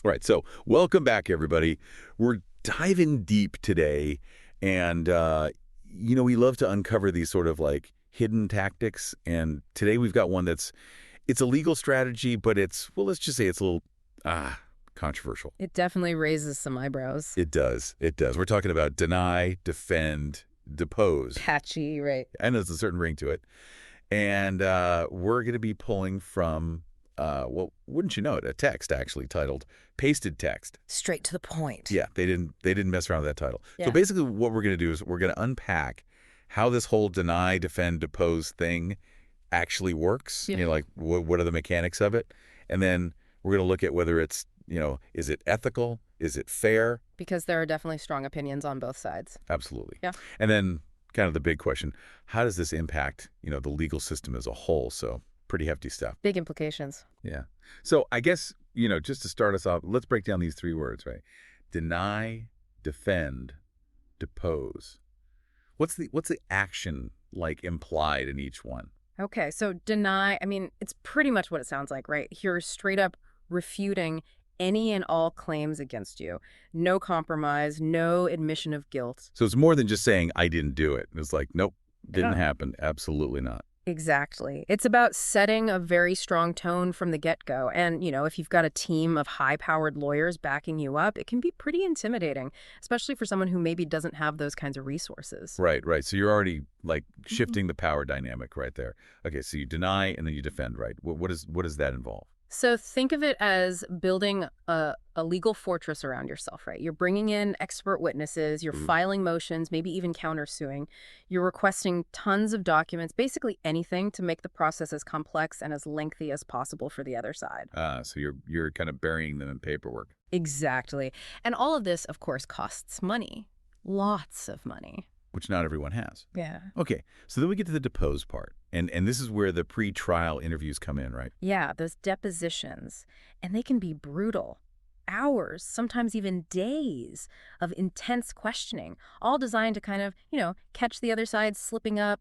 Right. So welcome back, everybody. We're diving deep today. And, we love to uncover these sort of like hidden tactics. And today we've got one it's a legal strategy, but let's just say it's a little, controversial. It definitely raises some eyebrows. It does. It does. We're talking about deny, defend, depose. Patchy, right? And there's a certain ring to it. And we're going to be pulling from, wouldn't you know it, a text actually titled Pasted Text. Straight to the point. Yeah, they didn't mess around with that title. Yeah. So basically what we're going to do is we're going to unpack how this whole deny, defend, depose thing actually works. Yeah. Like what are the mechanics of it? And then we're going to look at whether it's, is it ethical? Is it fair? Because there are definitely strong opinions on both sides. Absolutely. Yeah. And then kind of the big question, how does this impact, the legal system as a whole? So pretty hefty stuff. Big implications. Yeah. So I guess, just to start us off, let's break down these three words, right? Deny, defend, depose. What's the action like implied in each one? Okay, so deny, it's pretty much what it sounds like, right? You're straight up refuting any and all claims against you. No compromise, no admission of guilt. So it's more than just saying, I didn't do it. It's like, nope, didn't happen. Absolutely not. Exactly. It's about setting a very strong tone from the get-go. And, if you've got a team of high-powered lawyers backing you up, it can be pretty intimidating, especially for someone who maybe doesn't have those kinds of resources. Right. So you're already like shifting the power dynamic right there. Okay, so you deny and then you defend, right? What does that involve? So think of it as building a legal fortress around yourself, right? You're bringing in expert witnesses, you're filing motions, maybe even countersuing. You're requesting tons of documents, basically anything to make the process as complex and as lengthy as possible for the other side. So you're kind of burying them in paperwork. Exactly. And all of this, of course, costs money. Lots of money. Which not everyone has. Yeah. Okay, so then we get to the depose part. And this is where the pre-trial interviews come in, right? Yeah, those depositions. And they can be brutal. Hours, sometimes even days of intense questioning, all designed to kind of, catch the other side slipping up,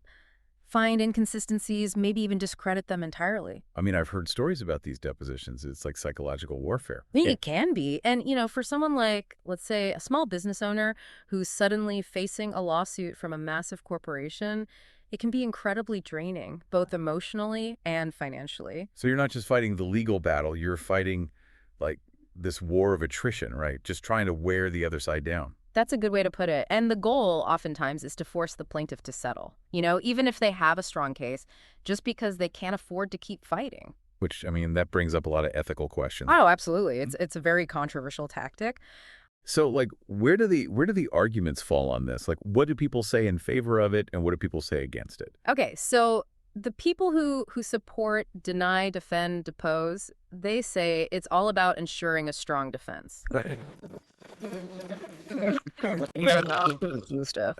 find inconsistencies, maybe even discredit them entirely. I've heard stories about these depositions. It's like psychological warfare. It can be. And, for someone like, let's say, a small business owner who's suddenly facing a lawsuit from a massive corporation, it can be incredibly draining, both emotionally and financially. So you're not just fighting the legal battle, you're fighting like this war of attrition, right? Just trying to wear the other side down. That's a good way to put it. And the goal oftentimes is to force the plaintiff to settle, even if they have a strong case, just because they can't afford to keep fighting. Which, that brings up a lot of ethical questions. Oh, absolutely. It's a very controversial tactic. So, like, where do the arguments fall on this? Like, what do people say in favor of it, and what do people say against it? Okay, so the people who support deny, defend, depose, they say it's all about ensuring a strong defense.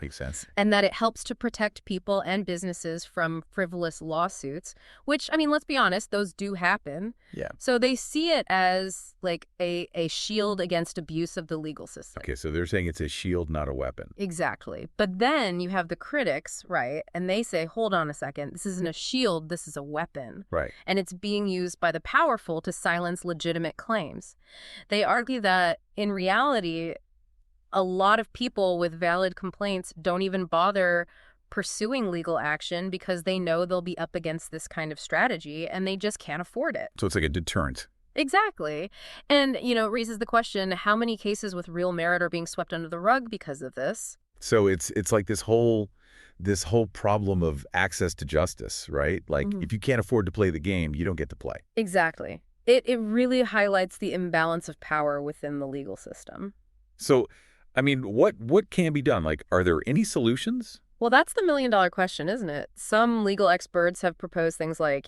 Makes sense. And that it helps to protect people and businesses from frivolous lawsuits, which, let's be honest, those do happen. Yeah. So they see it as like a shield against abuse of the legal system. Okay, so they're saying it's a shield, not a weapon. Exactly. But then you have the critics, right? And they say, hold on a second, this isn't a shield, this is a weapon. Right. And it's being used by the powerful to silence legitimate claims. They argue that in reality, a lot of people with valid complaints don't even bother pursuing legal action because they know they'll be up against this kind of strategy and they just can't afford it. So it's like a deterrent. Exactly. And, it raises the question, how many cases with real merit are being swept under the rug because of this? So it's like this whole problem of access to justice, right? Like, if you can't afford to play the game, you don't get to play. Exactly. It really highlights the imbalance of power within the legal system. So, what can be done? Like, are there any solutions? Well, that's the million-dollar question, isn't it? Some legal experts have proposed things like,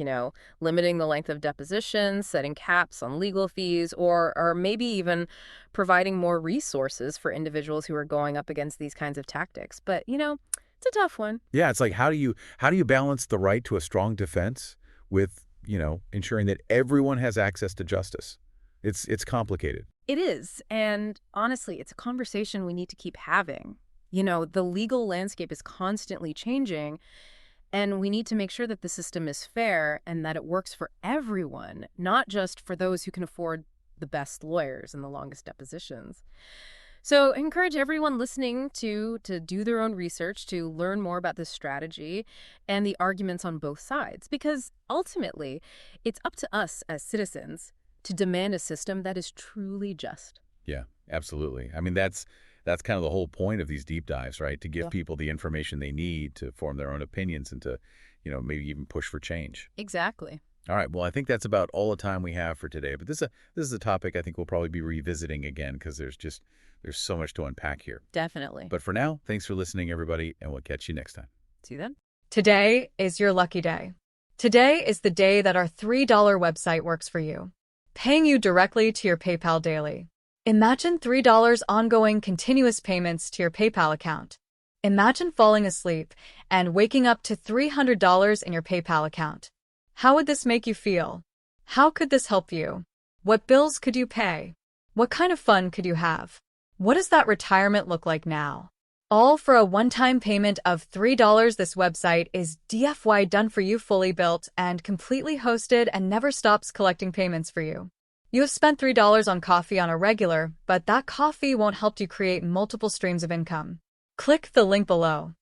limiting the length of depositions, setting caps on legal fees, or maybe even providing more resources for individuals who are going up against these kinds of tactics. But, it's a tough one. Yeah, it's like, how do you balance the right to a strong defense with, ensuring that everyone has access to justice? It's complicated. It is. And honestly, it's a conversation we need to keep having. The legal landscape is constantly changing, and we need to make sure that the system is fair and that it works for everyone, not just for those who can afford the best lawyers and the longest depositions. So I encourage everyone listening to do their own research, to learn more about this strategy and the arguments on both sides, because ultimately it's up to us as citizens to demand a system that is truly just. Yeah, absolutely. I mean, that's kind of the whole point of these deep dives, right? To give people the information they need to form their own opinions and to, maybe even push for change. Exactly. All right. Well, I think that's about all the time we have for today. But this is a topic I think we'll probably be revisiting again because there's so much to unpack here. Definitely. But for now, thanks for listening, everybody, and we'll catch you next time. See you then. Today is your lucky day. Today is the day that our $3 website works for you, paying you directly to your PayPal daily. Imagine $3 ongoing continuous payments to your PayPal account. Imagine falling asleep and waking up to $300 in your PayPal account. How would this make you feel? How could this help you? What bills could you pay? What kind of fun could you have? What does that retirement look like now? All for a one-time payment of $3. This website is DFY done for you, fully built and completely hosted, and never stops collecting payments for you. You have spent $3 on coffee on a regular, but that coffee won't help you create multiple streams of income. Click the link below.